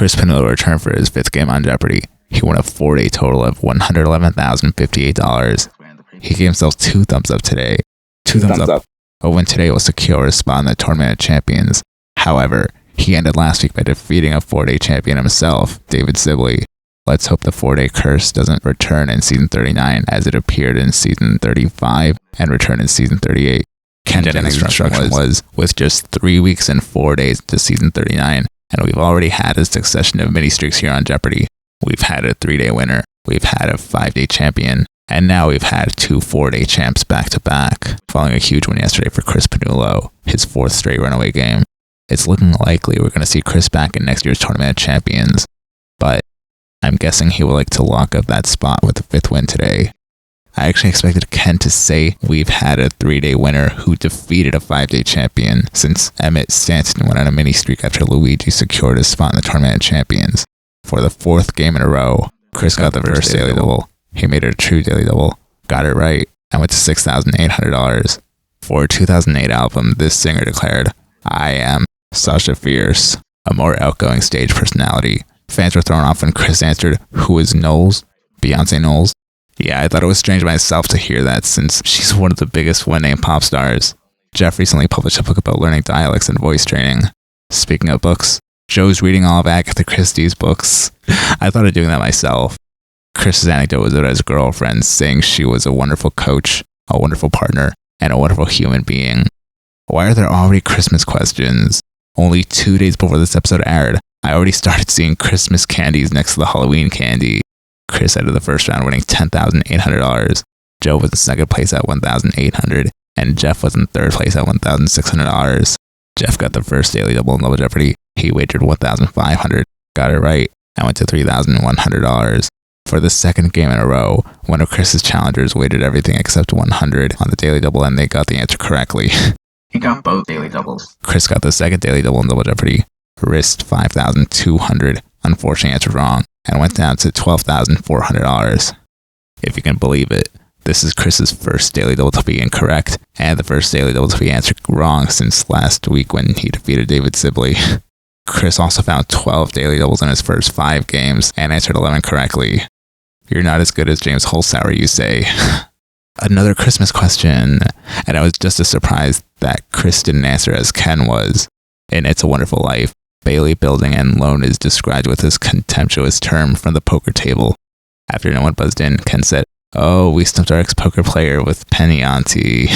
Cris Pannullo returned for his 5th game on Jeopardy! He won a 4-day total of $111,058. He gave himself 2 thumbs up today. 2 thumbs up. A win today will secure his spot in the Tournament of Champions. However, he ended last week by defeating a 4-day champion himself, David Sibley. Let's hope the 4-day curse doesn't return in Season 39 as it appeared in Season 35 and returned in Season 38. Ken Jennings' instruction was, with just 3 weeks and 4 days to Season 39, and we've already had a succession of mini-streaks here on Jeopardy! We've had a 3-day winner, we've had a 5-day champion, and now we've had 2 4-day champs back-to-back, following a huge win yesterday for Cris Pannullo, his 4th straight runaway game. It's looking likely we're going to see Cris back in next year's Tournament of Champions, but I'm guessing he would like to lock up that spot with the 5th win today. I actually expected Ken to say we've had a 3-day winner who defeated a 5-day champion, since Emmett Stanton went on a mini-streak after Luigi secured his spot in the Tournament of Champions. For the 4th game in a row, Cris got the first daily double. He made it a true daily double, got it right, and went to $6,800. For a 2008 album, this singer declared, "I am Sasha Fierce," a more outgoing stage personality. Fans were thrown off when Cris answered, "Who is Knowles? Beyonce Knowles?" Yeah, I thought it was strange myself to hear that, since she's one of the biggest one-name pop stars. Jeff recently published a book about learning dialects and voice training. Speaking of books, Joe's reading all of Agatha Christie's books. I thought of doing that myself. Chris's anecdote was about his girlfriend saying she was a wonderful coach, a wonderful partner, and a wonderful human being. Why are there already Christmas questions? Only 2 days before this episode aired, I already started seeing Christmas candies next to the Halloween candy. Cris ended the first round winning $10,800. Joe was in 2nd place at $1,800, and Jeff was in 3rd place at $1,600. Jeff got the first daily double in Double Jeopardy! He wagered $1,500, got it right, and went to $3,100. For the 2nd game in a row, one of Chris's challengers wagered everything except 100 on the daily double, and they got the answer correctly. He got both daily doubles. Cris got the 2nd daily double in Double Jeopardy! Risked $5,200, unfortunately answered wrong, and went down to $12,400. If you can believe it, this is Chris's first daily double to be incorrect, and the first daily double to be answered wrong since last week when he defeated David Sibley. Cris also found 12 daily doubles in his first 5 games, and answered 11 correctly. You're not as good as James Holzhauer, you say. Another Christmas question, and I was just as surprised that Cris didn't answer as Ken was. In It's a Wonderful Life, Bailey Building and Loan is described with this contemptuous term from the poker table. After no one buzzed in, Ken said, "Oh, we stumped our ex-poker player with Penny Ante."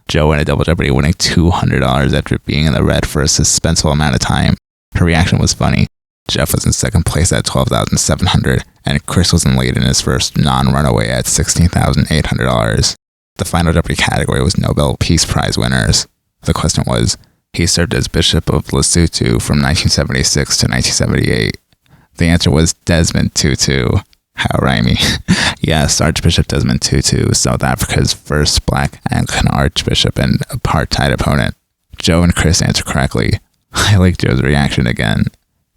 Joe won a Double Jeopardy! Winning $200 after being in the red for a suspenseful amount of time. Her reaction was funny. Jeff was in 2nd place at $12,700, and Cris was in lead in his first non-runaway at $16,800. The final Jeopardy! Category was Nobel Peace Prize winners. The question was, he served as Bishop of Lesotho from 1976 to 1978. The answer was Desmond Tutu. How rhymey. Yes, Archbishop Desmond Tutu, South Africa's first black Anglican archbishop and apartheid opponent. Joe and Cris answered correctly. I like Joe's reaction again.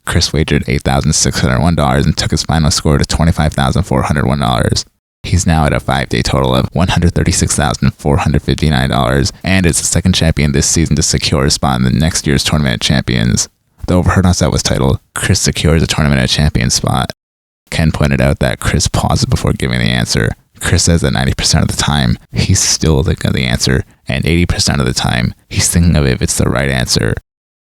Cris wagered $8,601 and took his final score to $25,401. He's now at a 5-day total of $136,459 and is the 2nd champion this season to secure a spot in the next year's Tournament of Champions. The Overheard on Set was titled, "Cris Secures a Tournament of Champions Spot." Ken pointed out that Cris pauses before giving the answer. Cris says that 90% of the time, he's still thinking of the answer, and 80% of the time, he's thinking of if it's the right answer.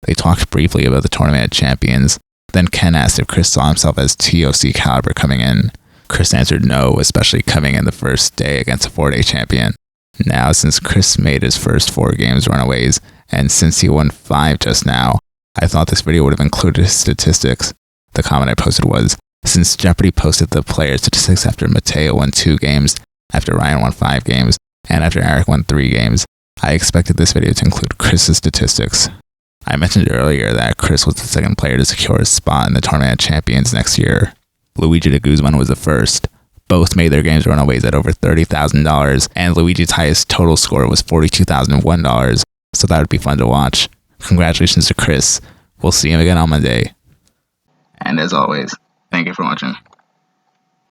They talked briefly about the Tournament of Champions. Then Ken asked if Cris saw himself as TOC caliber coming in. Cris answered no, especially coming in the first day against a 4-day champion. Now, since Cris made his first 4 games runaways, and since he won 5 just now, I thought this video would have included his statistics. The comment I posted was, since Jeopardy! Posted the player statistics after Mateo won 2 games, after Ryan won 5 games, and after Eric won 3 games, I expected this video to include Chris's statistics. I mentioned earlier that Cris was the 2nd player to secure a spot in the Tournament of Champions next year. Luigi de Guzman was the first. Both made their games runaways at over $30,000, and Luigi's highest total score was $42,001, so that would be fun to watch. Congratulations to Cris. We'll see him again on Monday. And as always, thank you for watching.